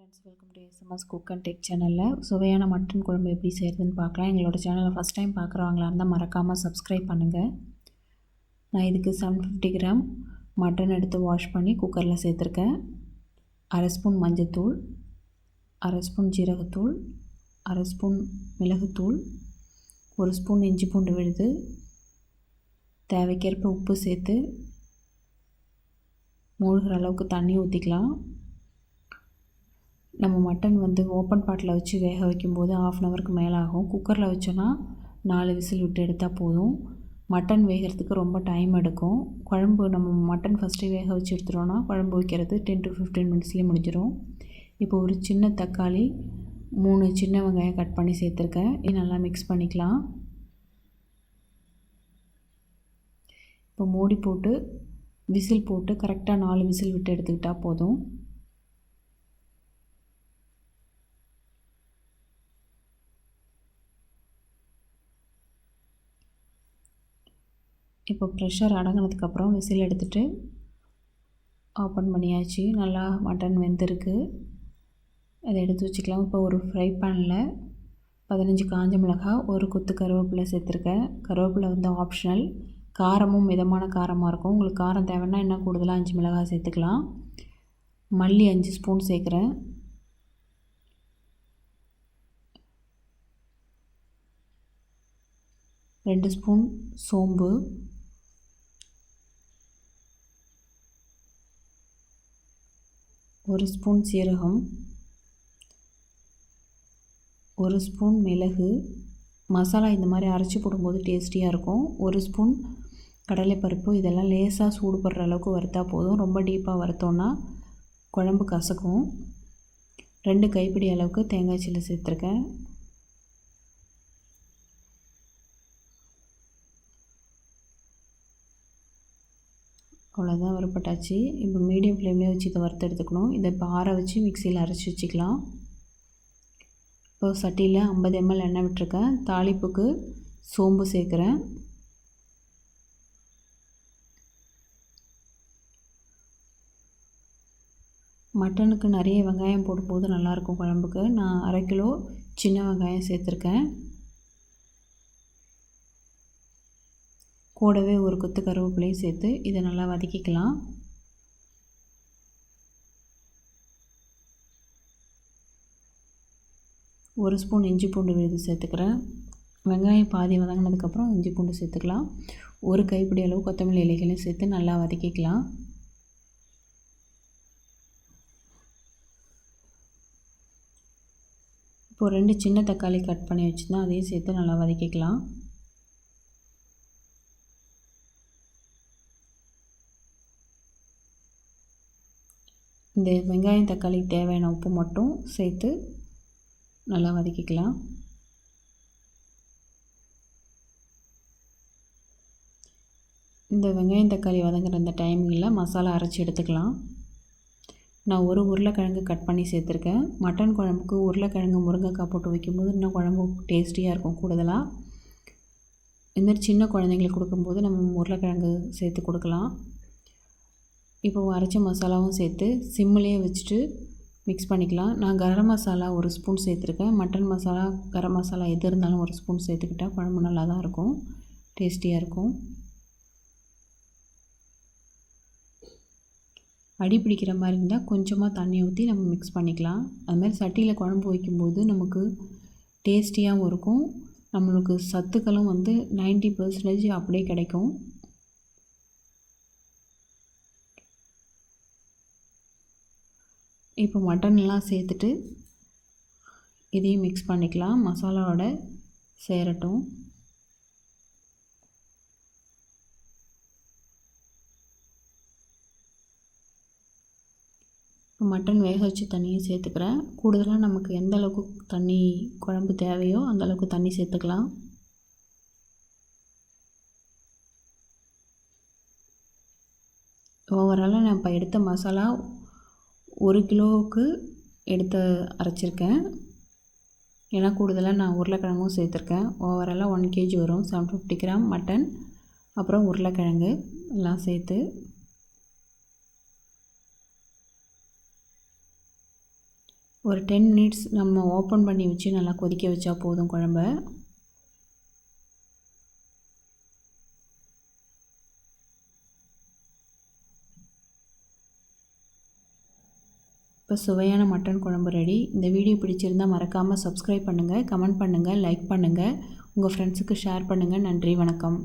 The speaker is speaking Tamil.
Friends, welcome to SMS cook and tech சேனலில் சுவையான மட்டன் குழம்பு எப்படி செய்கிறதுன்னு பார்க்கலாம். எங்களோட சேனலை ஃபஸ்ட் டைம் பார்க்குறவங்களா இருந்தால் மறக்காமல் சப்ஸ்கிரைப் பண்ணுங்கள். நான் இதுக்கு 750 கிராம் மட்டன் எடுத்து வாஷ் பண்ணி குக்கரில் சேர்த்துருக்கேன். அரை ஸ்பூன் மஞ்சத்தூள், அரை ஸ்பூன் ஜீரகத்தூள், அரை ஸ்பூன் மிளகுத்தூள், ஒரு ஸ்பூன் இஞ்சி பூண்டு விழுது, தேவைக்கேற்ப உப்பு சேர்த்து மூழ்கிற அளவுக்கு தண்ணி ஊற்றிக்கலாம். நம்ம மட்டன் ஓப்பன் பாட்டில் வச்சு வேக வைக்கும்போது 1/2 அன் ஹவருக்கு மேலே ஆகும். குக்கரில் வச்சோன்னா 4 விசில் விட்டு எடுத்தால் போதும். மட்டன் வேகிறதுக்கு ரொம்ப டைம் எடுக்கும். குழம்பு நம்ம மட்டன் ஃபஸ்ட்டு வேக வச்சு எடுத்துட்டோன்னா குழம்பு வைக்கிறது 10 to 15 மினிட்ஸ்லேயே முடிஞ்சிடும். இப்போ ஒரு சின்ன தக்காளி, 3 சின்ன வெங்காயம் கட் பண்ணி சேர்த்துருக்கேன். இது நல்லா மிக்ஸ் பண்ணிக்கலாம். இப்போ மூடி போட்டு விசில் போட்டு கரெக்டாக 4 விசில் விட்டு எடுத்துக்கிட்டால் போதும். இப்போ ப்ரெஷர் அடங்கினதுக்கப்புறம் விசில் எடுத்துகிட்டு ஓப்பன் பண்ணியாச்சு. நல்லா மட்டன் வெந்திருக்கு. அதை எடுத்து வச்சுக்கலாம். இப்போ ஒரு ஃப்ரை பேனில் 15 காஞ்ச மிளகாய், ஒரு கொத்து கருவேப்பிலை சேர்த்துருக்கேன். கருவேப்பிலை ஆப்ஷனல். காரமும் மிதமான காரமாக இருக்கும். உங்களுக்கு காரம் தேவைன்னா இன்னும் கூடுதலாக 5 மிளகாய் சேர்த்துக்கலாம். மல்லி 5 ஸ்பூன் சேர்க்குறேன். ரெண்டு ஸ்பூன் சோம்பு, ஒரு ஸ்பூன் சீரகம், ஒரு ஸ்பூன் மிளகு. மசாலா இந்த மாதிரி அரைச்சி போடும்போது டேஸ்டியாக இருக்கும். ஒரு ஸ்பூன் கடலைப்பருப்பு. இதெல்லாம் லேசாக சூடுபடுற அளவுக்கு வறுத்தா போதும். ரொம்ப டீப்பாக வறுத்தோன்னா குழம்பு கசக்கும். 2 கைப்பிடி அளவுக்கு தேங்காய் சில்லு சேர்த்துருக்கேன். அவ்வளோதான், வறுப்பட்டாச்சு. இப்போ மீடியம் ஃப்ளேம்லேயே வச்சு இதை வறுத்து எடுத்துக்கணும். இதை இப்போ ஆற வச்சு மிக்சியில் அரைச்சி வச்சுக்கலாம். இப்போ சட்டியில் 50 ml எண்ணெய் விட்டுருக்கேன். தாளிப்புக்கு சோம்பு சேர்க்குறேன். மட்டனுக்கு நிறைய வெங்காயம் போடும்போது நல்லாயிருக்கும் குழம்புக்கு. நான் 1/2 கிலோ சின்ன வெங்காயம் சேர்த்துருக்கேன். கூடவே ஒரு கொத்து கருவேப்பிலையும் சேர்த்து இதை நல்லா வதக்கிக்கலாம். ஒரு ஸ்பூன் இஞ்சி பூண்டு விழுது சேர்த்துக்கிறேன். வெங்காயம் பாதி வதங்கினதுக்கப்புறம் இஞ்சி பூண்டு சேர்த்துக்கலாம். ஒரு கைப்பிடி அளவு கொத்தமல்லி இலைகளையும் சேர்த்து நல்லா வதக்கிக்கலாம். இப்போது 2 சின்ன தக்காளி கட் பண்ணி வச்சுருந்தா அதையும் சேர்த்து நல்லா வதக்கிக்கலாம். இந்த வெங்காயம் தக்காளி தேவையான உப்பு மட்டும் சேர்த்து நல்லா வதக்கிக்கலாம். இந்த வெங்காயம் தக்காளி வதங்குற இந்த டைமிங்கில் மசாலா அரைச்சி எடுத்துக்கலாம். நான் ஒரு உருளைக்கிழங்கு கட் பண்ணி சேர்த்துருக்கேன். மட்டன் குழம்புக்கு உருளைக்கிழங்கு முருங்கைக்காய் போட்டு வைக்கும்போது இன்னும் குழம்பு டேஸ்டியாக இருக்கும். கூடுதலாக இந்த மாதிரி சின்ன குழந்தைங்களுக்கு கொடுக்கும்போது நம்ம உருளைக்கிழங்கு சேர்த்து கொடுக்கலாம். இப்போ அரைச்ச மசாலாவும் சேர்த்து சிம்மிலேயே வச்சுட்டு மிக்ஸ் பண்ணிக்கலாம். நான் கரம் மசாலா ஒரு ஸ்பூன் சேர்த்துருக்கேன். மட்டன் மசாலா, கரம் மசாலா எது இருந்தாலும் ஒரு ஸ்பூன் சேர்த்துக்கிட்டால் குழம்பு நல்லா தான் இருக்கும், டேஸ்டியாக இருக்கும். அடி பிடிக்கிற மாதிரி இருந்தால் கொஞ்சமாக தண்ணி ஊற்றி நம்ம மிக்ஸ் பண்ணிக்கலாம். அதுமாதிரி சட்டியில் குழம்பு வைக்கும்போது நமக்கு டேஸ்டியாகவும் இருக்கும். நம்மளுக்கு சத்துக்களும் 90% அப்படியே கிடைக்கும். இப்போ மட்டன்லாம் சேர்த்துட்டு இதையும் மிக்ஸ் பண்ணிக்கலாம். மசாலாவோட சேரட்டும். இப்போ மட்டன் வேக வச்சு தண்ணியும் சேர்த்துக்கிறேன். கூடுதலாக நமக்கு எந்த அளவுக்கு தண்ணி குழம்பு தேவையோ அந்தளவுக்கு தண்ணி சேர்த்துக்கலாம். ஓவராலாக நான் இப்போ எடுத்த மசாலா 1 கிலோவுக்கு எடுத்து அரைச்சிருக்கேன். ஏன்னா கூடுதலாக நான் உருளைக்கிழங்கும் சேர்த்துருக்கேன். ஓவராலாக 1 kg வரும். 750 கிராம் மட்டன், அப்புறம் உருளைக்கிழங்கு எல்லாம் சேர்த்து ஒரு 10 மினிட்ஸ் நம்ம ஓப்பன் பண்ணி வச்சு நல்லா கொதிக்க வச்சா போதும் குழம்ப. இப்போ சுவையான மட்டன் குழம்பு ரெடி. இந்த வீடியோ பிடிச்சிருந்தால் மறக்காமல் சப்ஸ்கிரைப் பண்ணுங்கள், கமெண்ட் பண்ணுங்கள், லைக் பண்ணுங்கள், உங்கள் ஃப்ரெண்ட்ஸுக்கு ஷேர் பண்ணுங்கள். நன்றி, வணக்கம்.